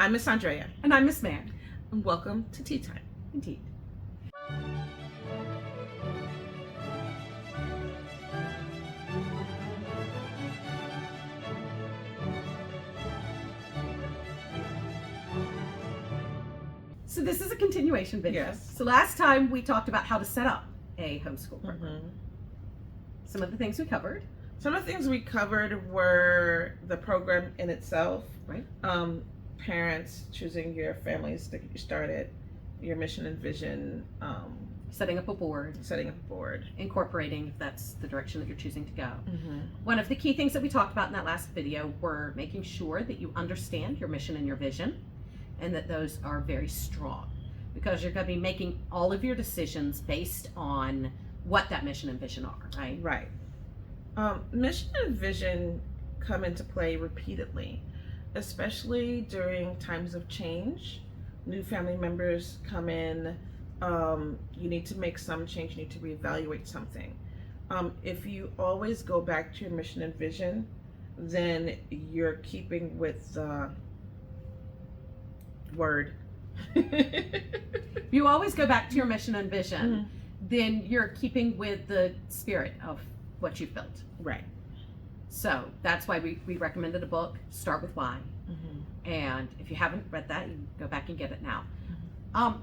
I'm Miss Andrea. And I'm Miss Mere. And welcome to Tea Time. Indeed. So this is a continuation video. Yes. So last time we talked about how to set up a homeschool program. Some of the things we covered. Some of the things we covered were the program in itself. Right. Parents choosing your families to get you started, your mission and vision, Setting up a board. Incorporating, if that's the direction that you're choosing to go. One of the key things that we talked about in that last video were making sure that you understand your mission and your vision, and that those are very strong, because you're going to be making all of your decisions based on what that mission and vision are, right? Right. Mission and vision come into play repeatedly, especially during times of change. New family members come in, you need to make some change, you need to reevaluate something. If you always go back to your mission and vision, then you're keeping with the word. You always go back to your mission and vision, then you're keeping with the spirit of what you've built. Right. So that's why we recommended a book, Start With Why. And if you haven't read that, you can go back and get it now.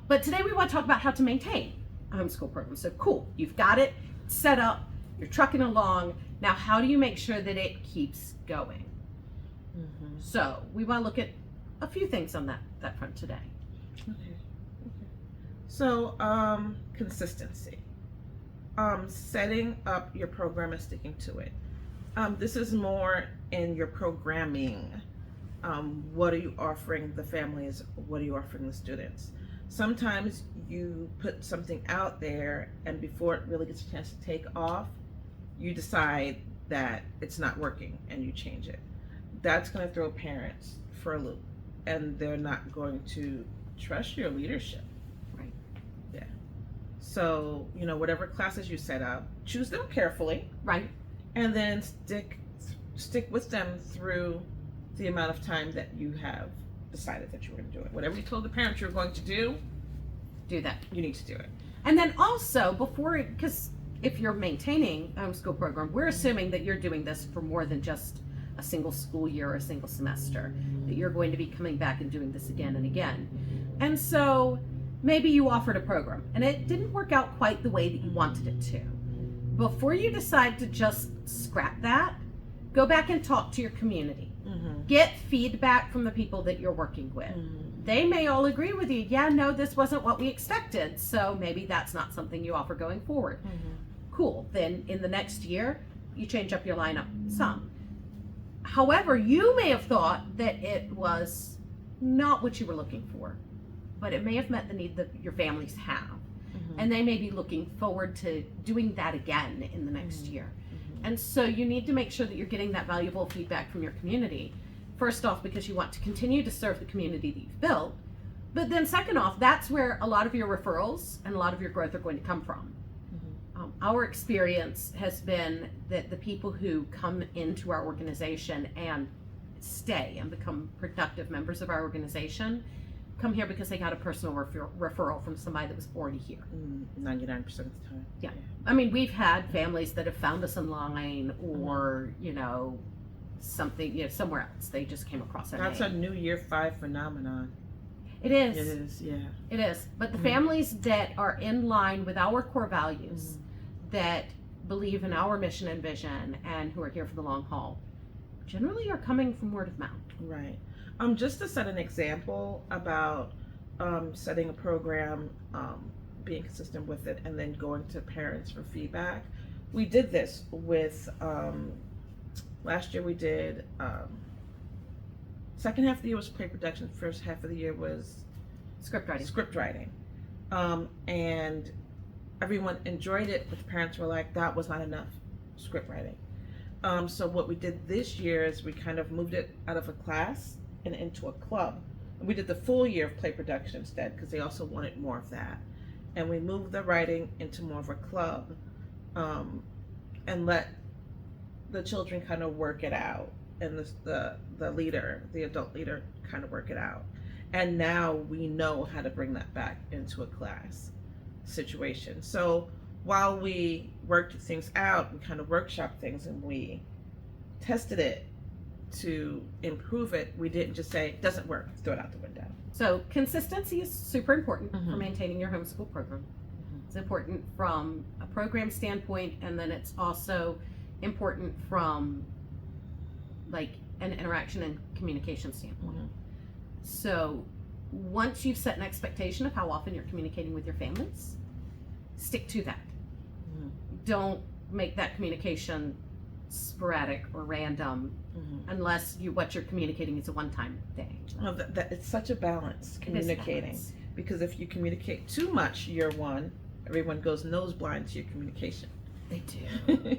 But today we want to talk about how to maintain a homeschool program. So cool, you've got it set up, you're trucking along. Now how do you make sure that it keeps going? So we want to look at a few things on that front today. Okay. So consistency. Setting up your program and sticking to it. This is more in your programming. What are you offering the families? What are you offering the students? Sometimes you put something out there, and before it really gets a chance to take off, you decide that it's not working and you change it. That's going to throw parents for a loop, and they're not going to trust your leadership. Right. Yeah. So, whatever classes you set up, choose them carefully. Right. And then stick with them through the amount of time that you have decided that you were going to do it. Whatever you told the parents you're going to do that. You need to do it. And then also because if you're maintaining a homeschool program, we're assuming that you're doing this for more than just a single school year or a single semester, that you're going to be coming back and doing this again and again. And so maybe you offered a program and it didn't work out quite the way that you wanted it to. Before you decide to just scrap that, go back and talk to your community. Get feedback from the people that you're working with. They may all agree with you. Yeah, no, this wasn't what we expected. So maybe that's not something you offer going forward. Cool. Then in the next year, you change up your lineup some. However, you may have thought that it was not what you were looking for, but it may have met the need that your families have. And they may be looking forward to doing that again in the next year. And so you need to make sure that you're getting that valuable feedback from your community. First off, because you want to continue to serve the community that you've built. But then second off, that's where a lot of your referrals and a lot of your growth are going to come from. Our experience has been that the people who come into our organization and stay and become productive members of our organization come here because they got a personal referral from somebody that was already here. 99% of the time. Yeah. I mean, we've had families that have found us online or, something, somewhere else. They just came across our That's name. a new year 5 phenomenon. It is. It is, yeah. It is. But the families that are in line with our core values, that believe in our mission and vision, and who are here for the long haul, generally are coming from word of mouth. Right. Just to set an example about setting a program, being consistent with it, and then going to parents for feedback. We did this with, last year we did, second half of the year was play production, first half of the year was Script writing. And everyone enjoyed it, but the parents were like, that was not enough script writing. So what we did this year is we kind of moved it out of a class and into a club. And we did the full year of play production instead, because they also wanted more of that. And we moved the writing into more of a club, and let the children kind of work it out, and the leader, the adult leader, kind of work it out. And now we know how to bring that back into a class situation. So while we worked things out, we kind of workshopped things and we tested it to improve it. We didn't just say, it doesn't work, throw it out the window. So consistency is super important for Mhm. maintaining your homeschool program. It's important from a program standpoint, and then it's also important from like an interaction and communication standpoint. Mhm. So once you've set an expectation of how often you're communicating with your families, stick to that. Mhm. Don't make that communication sporadic or random Mhm. unless what you're communicating is a one-time thing. Well, it's such a balance, It is communicating. balance. Because if you communicate too much year one, everyone goes nose blind to your communication. They do.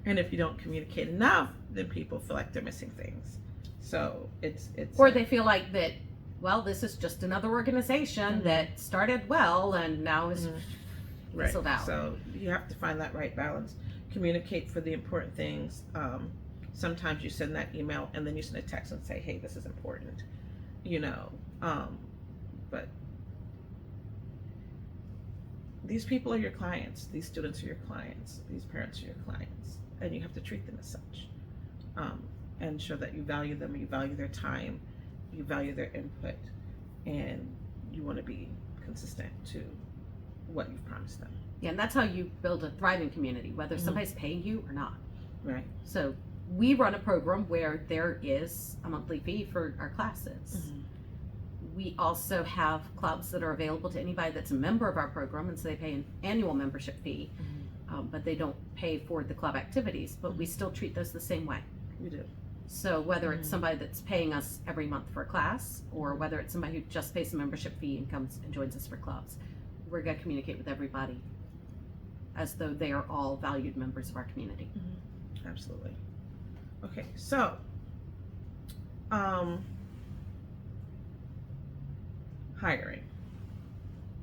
And if you don't communicate enough, then people feel like they're missing things. So it's Or they feel like that, well, this is just another organization Mhm. that started well and now is Mhm. right. fizzled out. So you have to find that right balance. Communicate for the important things. Sometimes you send that email and then you send a text and say, hey, this is important, but these people are your clients, these students are your clients, these parents are your clients, and you have to treat them as such, and show that you value them, you value their time, you value their input, and you want to be consistent to what you've promised them. Yeah, and that's how you build a thriving community, whether Mhm. somebody's paying you or not. Right. So we run a program where there is a monthly fee for our classes. Mhm. We also have clubs that are available to anybody that's a member of our program, and so they pay an annual membership fee, but they don't pay for the club activities, but we still treat those the same way. We do. So whether it's Mhm. somebody that's paying us every month for a class, or whether it's somebody who just pays a membership fee and comes and joins us for clubs, we're going to communicate with everybody as though they are all valued members of our community. Absolutely. Okay, so hiring,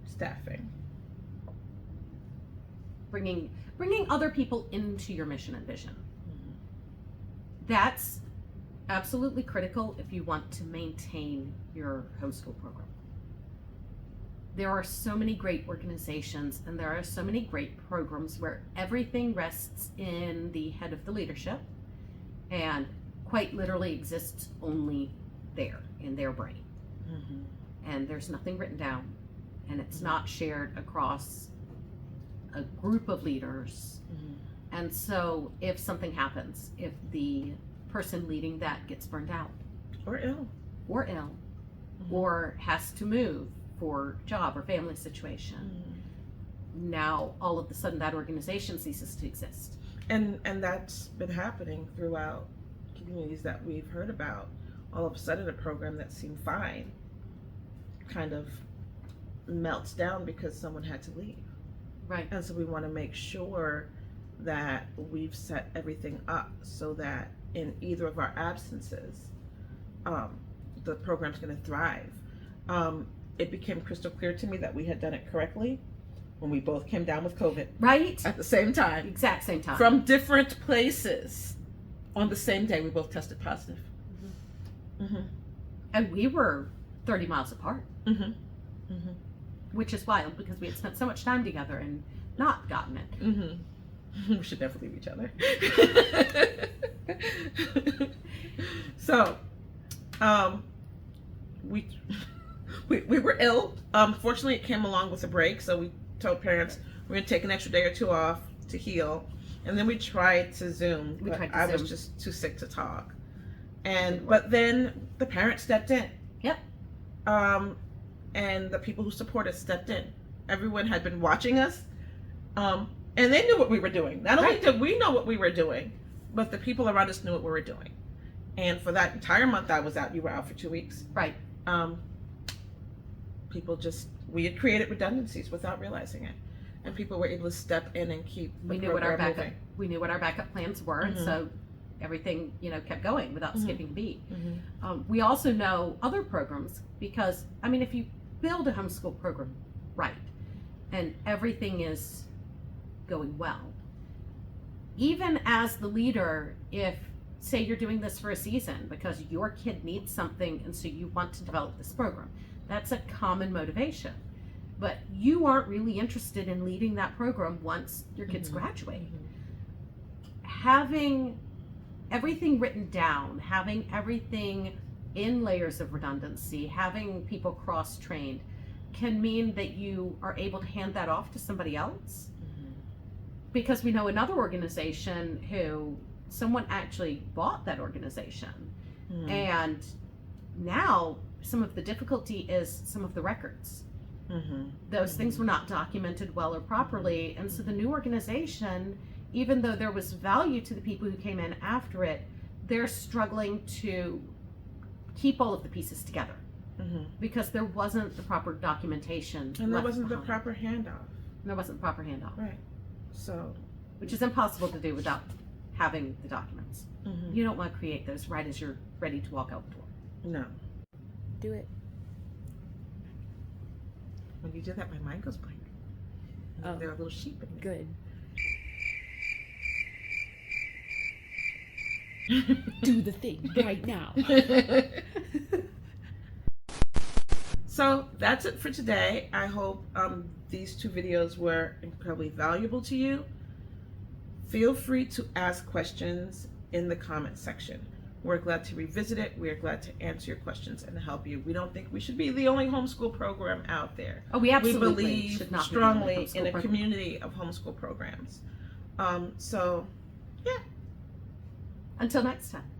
staffing. Bringing other people into your mission and vision. That's absolutely critical if you want to maintain your homeschool program. There are so many great organizations and there are so many great programs where everything rests in the head of the leadership and quite literally exists only there in their brain. And there's nothing written down and it's not shared across a group of leaders. And so if something happens, if the person leading that gets burned out Or ill. or has to move for job or family situation, now all of a sudden that organization ceases to exist. And that's been happening throughout communities that we've heard about. All of a sudden a program that seemed fine kind of melts down because someone had to leave. Right. And so we want to make sure that we've set everything up so that in either of our absences, the program's going to thrive. It became crystal clear to me that we had done it correctly when we both came down with COVID Right? at the same time, Exact same time. from different places. On the same day, we both tested positive. And we were 30 miles apart, which is wild because we had spent so much time together and not gotten it. We should never leave each other. So, we were ill. Fortunately, it came along with a break, so we told parents we're gonna take an extra day or two off to heal, and then we tried to Zoom. We but tried to I was Zoom. just too sick to talk, but then the parents stepped in. Yep. And the people who support us stepped in. Everyone had been watching us, and they knew what we were doing. Not only did we know what we were doing, but the people around us knew what we were doing. And for that entire month I was out, you were out for 2 weeks. Right. We had created redundancies without realizing it, and people were able to step in and keep the We knew what our program backup moving. we knew what our backup plans were, and so everything kept going without skipping a beat. We also know other programs because if you build a homeschool program right and everything is going well, even as the leader, if say you're doing this for a season because your kid needs something and so you want to develop this program. That's a common motivation. But you aren't really interested in leading that program once your kids graduate. Having everything written down, having everything in layers of redundancy, having people cross-trained can mean that you are able to hand that off to somebody else. Because we know another organization who someone actually bought that organization. And now some of the difficulty is some of the records. Those things were not documented well or properly. And so the new organization, even though there was value to the people who came in after it, they're struggling to keep all of the pieces together because there wasn't the proper documentation. And there wasn't the proper handoff. There wasn't the proper handoff. Right. So, which is impossible to do without having the documents. You don't want to create those right as you're ready to walk out the door. No. Do it. When you do that, my mind goes blank. Oh. There are little sheep in there. Good. Do the thing right now. So that's it for today. I hope these 2 videos were incredibly valuable to you. Feel free to ask questions in the comment section. We're glad to revisit it. We're glad to answer your questions and help you. We don't think we should be the only homeschool program out there. Oh, we absolutely We should believe not strongly be the only in a homeschool program. community of homeschool programs. So, yeah. Until next time.